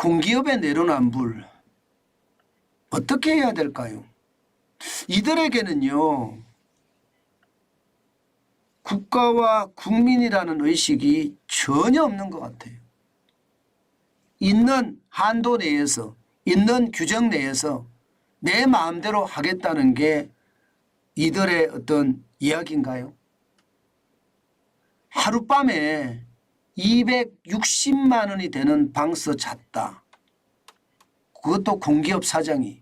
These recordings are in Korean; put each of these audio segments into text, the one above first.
공기업의 내로남불 어떻게 해야 될까요? 이들에게는요, 국가와 국민이라는 의식이 전혀 없는 것 같아요. 있는 한도 내에서, 있는 규정 내에서 내 마음대로 하겠다는 게 이들의 어떤 이야기인가요? 하룻밤에 260만 원이 되는 방서 잤다. 그것도 공기업 사장이.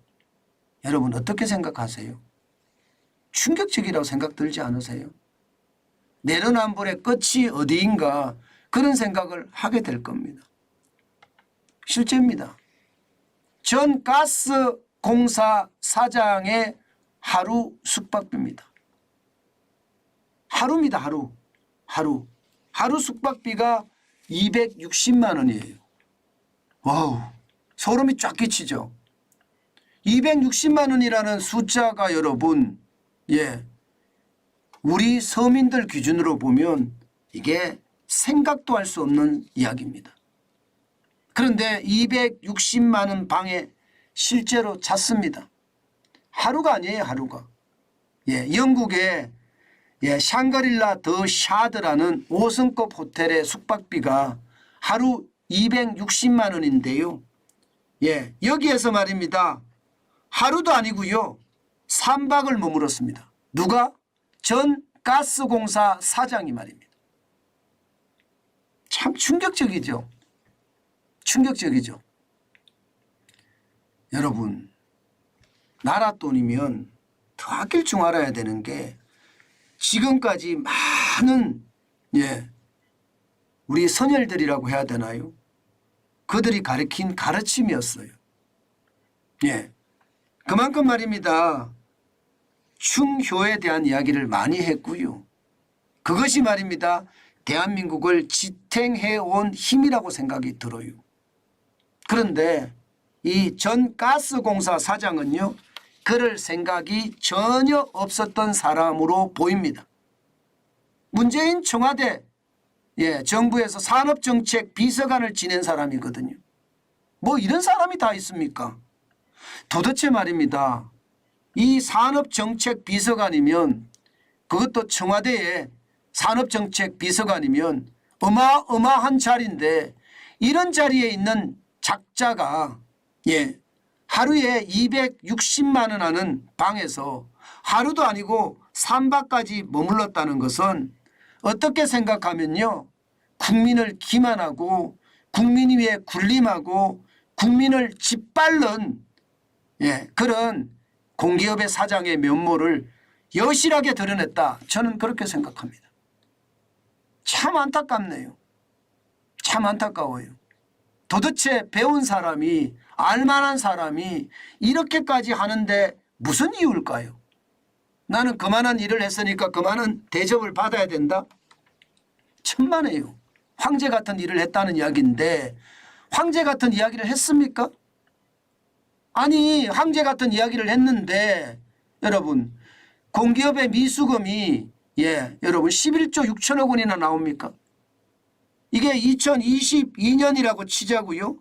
여러분 어떻게 생각하세요? 충격적이라고 생각 들지 않으세요? 내로남불의 끝이 어디인가 그런 생각을 하게 될 겁니다. 실제입니다. 전 가스공사 사장의 하루 숙박비입니다. 하루입니다. 하루 숙박비가 260만 원이에요. 와우, 소름이 쫙 끼치죠. 260만 원이라는 숫자가 여러분, 우리 서민들 기준으로 보면 이게 생각도 할 수 없는 이야기입니다. 그런데 260만 원 방에 실제로 잤습니다. 하루가 아니에요, 하루가. 영국의 샹그릴라 더 샤드라는 5성급 호텔의 숙박비가 하루 260만 원인데요. 여기에서 말입니다. 하루도 아니고요. 3박을 머물었습니다. 누가? 전 가스공사 사장이 말입니다. 참 충격적이죠. 충격적이죠. 여러분, 나라 돈이면 더 아낄 줄 알아야 되는 게 지금까지 많은 우리 선열들이라고 해야 되나요? 그들이 가르친 가르침이었어요. 그만큼 말입니다. 충효에 대한 이야기를 많이 했고요. 그것이 말입니다. 대한민국을 지탱해온 힘이라고 생각이 들어요. 그런데 이 전 가스공사 사장은요, 그럴 생각이 전혀 없었던 사람으로 보입니다. 문재인 청와대 정부에서 산업정책 비서관을 지낸 사람이거든요. 뭐 이런 사람이 다 있습니까? 도대체 말입니다. 이 산업정책 비서관이면, 그것도 청와대의 산업정책 비서관이면 어마어마한 자리인데, 이런 자리에 있는 작자가 하루에 260만 원 하는 방에서 하루도 아니고 3박까지 머물렀다는 것은 어떻게 생각하면요, 국민을 기만하고 국민 위에 군림하고 국민을 짓밟는 그런 공기업의 사장의 면모를 여실하게 드러냈다. 저는 그렇게 생각합니다. 참 안타깝네요. 참 안타까워요. 도대체 배운 사람이, 알만한 사람이 이렇게까지 하는데 무슨 이유일까요? 나는 그만한 일을 했으니까 그만한 대접을 받아야 된다? 천만에요. 황제 같은 일을 했다는 이야기인데 황제 같은 이야기를 했습니까? 아니, 황제 같은 이야기를 했는데 여러분, 공기업의 미수금이 여러분 11조 6천억 원이나 나옵니까? 이게 2022년이라고 치자고요.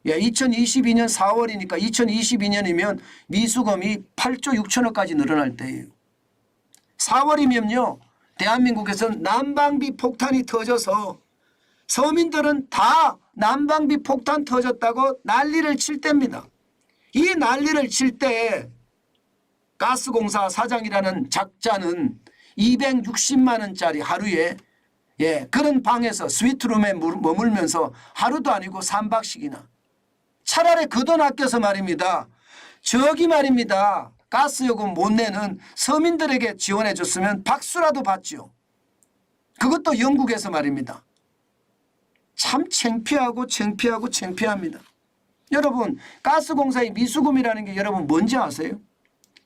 2022년 4월이니까 2022년이면 미수금이 8조 6천억까지 늘어날 때예요. 4월이면요, 대한민국에서는 난방비 폭탄이 터져서 서민들은 다 난방비 폭탄 터졌다고 난리를 칠 때입니다. 이 난리를 칠 때 가스공사 사장이라는 작자는 260만 원짜리 하루에 그런 방에서 스위트룸에 머물면서 하루도 아니고 3박씩이나, 차라리 그 돈 아껴서 말입니다. 저기 말입니다. 가스요금 못 내는 서민들에게 지원해 줬으면 박수라도 받죠. 그것도 영국에서 말입니다. 참 창피합니다. 여러분, 가스공사의 미수금이라는 게 여러분 뭔지 아세요?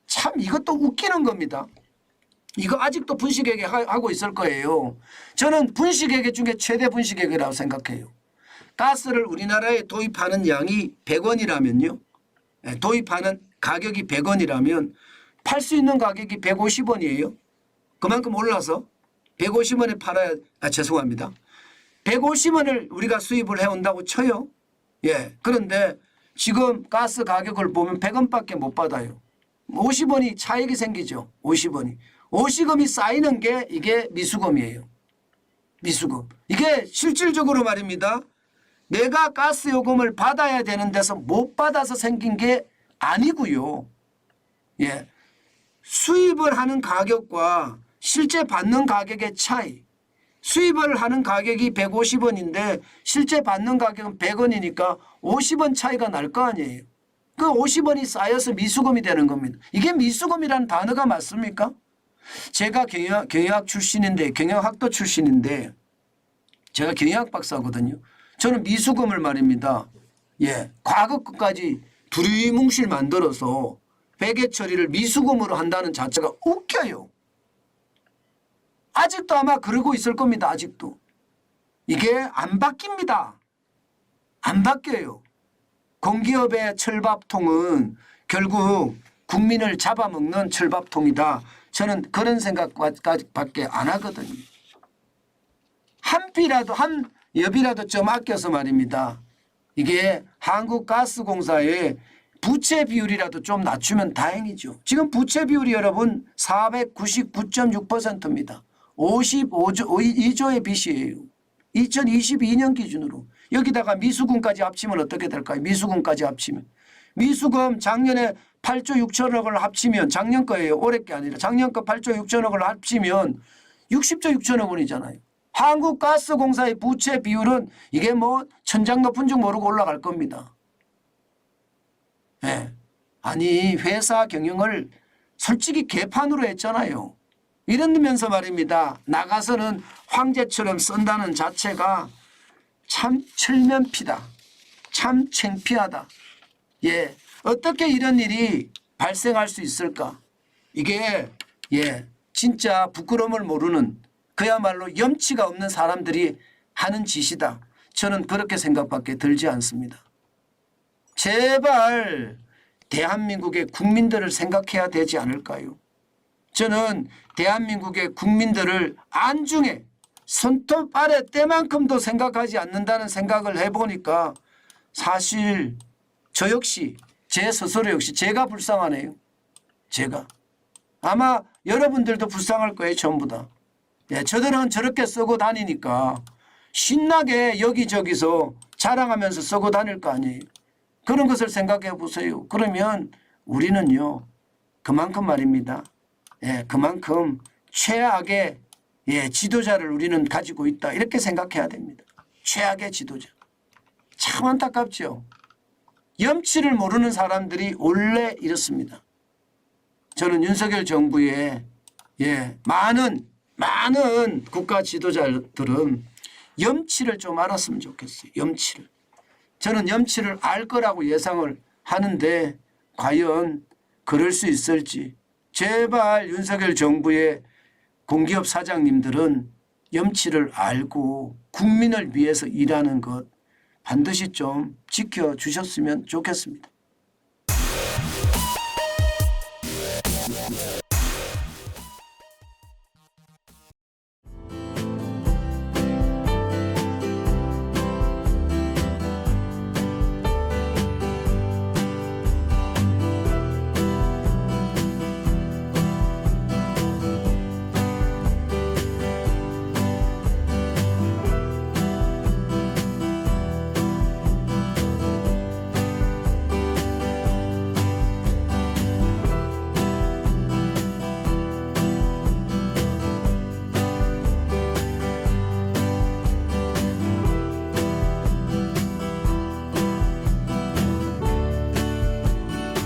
참 이것도 웃기는 겁니다. 이거 아직도 분식회계 하고 있을 거예요. 저는 분식회계 중에 최대 분식회계라고 생각해요. 가스를 우리나라에 도입하는 양이 100원이라면요. 도입하는 가격이 100원이라면 팔 수 있는 가격이 150원이에요. 그만큼 올라서 150원에 팔아야, 죄송합니다. 150원을 우리가 수입을 해온다고 쳐요. 예. 그런데 지금 가스 가격을 보면 100원밖에 못 받아요. 50원이 차익이 생기죠. 50원이. 50원이 쌓이는 게 이게 미수금이에요. 미수금. 이게 실질적으로 말입니다. 내가 가스 요금을 받아야 되는 데서 못 받아서 생긴 게 아니고요. 예. 수입을 하는 가격과 실제 받는 가격의 차이. 수입을 하는 가격이 150원인데 실제 받는 가격은 100원이니까 50원 차이가 날 거 아니에요. 그 50원이 쌓여서 미수금이 되는 겁니다. 이게 미수금이라는 단어가 맞습니까? 제가 경영학 출신인데 경영학도 출신인데 제가 경영학 박사거든요. 저는 미수금을 말입니다. 예, 과거 것까지 두리뭉실 만들어서 회계 처리를 미수금으로 한다는 자체가 웃겨요. 아직도 아마 그러고 있을 겁니다. 아직도. 이게 안 바뀝니다. 안 바뀌어요. 공기업의 철밥통은 결국 국민을 잡아먹는 철밥통이다. 저는 그런 생각밖에 안 하거든요. 한 피라도 한 엽이라도 좀 아껴서 말입니다. 이게 한국가스공사의 부채 비율이라도 좀 낮추면 다행이죠. 지금 부채 비율이 여러분 499.6%입니다. 52조의 빚이에요. 2022년 기준으로. 여기다가 미수금까지 합치면 어떻게 될까요? 미수금까지 합치면. 미수금 작년에 8조 6천억을 합치면 작년 거예요. 올해 게 아니라 작년 거 8조 6천억을 합치면 60조 6천억 원이잖아요. 한국가스공사의 부채 비율은 이게 뭐 천장 높은 줄 모르고 올라갈 겁니다. 네. 아니 회사 경영을 솔직히 개판으로 했잖아요. 이러면서 말입니다. 나가서는 황제처럼 쓴다는 자체가 참 철면피다. 참 창피하다. 예, 어떻게 이런 일이 발생할 수 있을까? 이게 진짜 부끄러움을 모르는 그야말로 염치가 없는 사람들이 하는 짓이다. 저는 그렇게 생각밖에 들지 않습니다. 제발 대한민국의 국민들을 생각해야 되지 않을까요? 저는 대한민국의 국민들을 안중에 손톱 아래 때만큼도 생각하지 않는다는 생각을 해보니까 사실 저 역시 제 스스로 역시 제가 불쌍하네요. 제가. 아마 여러분들도 불쌍할 거예요. 전부 다. 예, 저들은 저렇게 쓰고 다니니까 신나게 여기저기서 자랑하면서 쓰고 다닐 거 아니에요. 그런 것을 생각해 보세요. 그러면 우리는요. 그만큼 말입니다. 예, 그만큼 최악의 지도자를 우리는 가지고 있다. 이렇게 생각해야 됩니다. 최악의 지도자. 참 안타깝죠. 염치를 모르는 사람들이 원래 이렇습니다. 저는 윤석열 정부의 많은 국가 지도자들은 염치를 좀 알았으면 좋겠어요. 염치를. 저는 염치를 알 거라고 예상을 하는데 과연 그럴 수 있을지. 제발 윤석열 정부의 공기업 사장님들은 염치를 알고 국민을 위해서 일하는 것 반드시 좀 지켜주셨으면 좋겠습니다.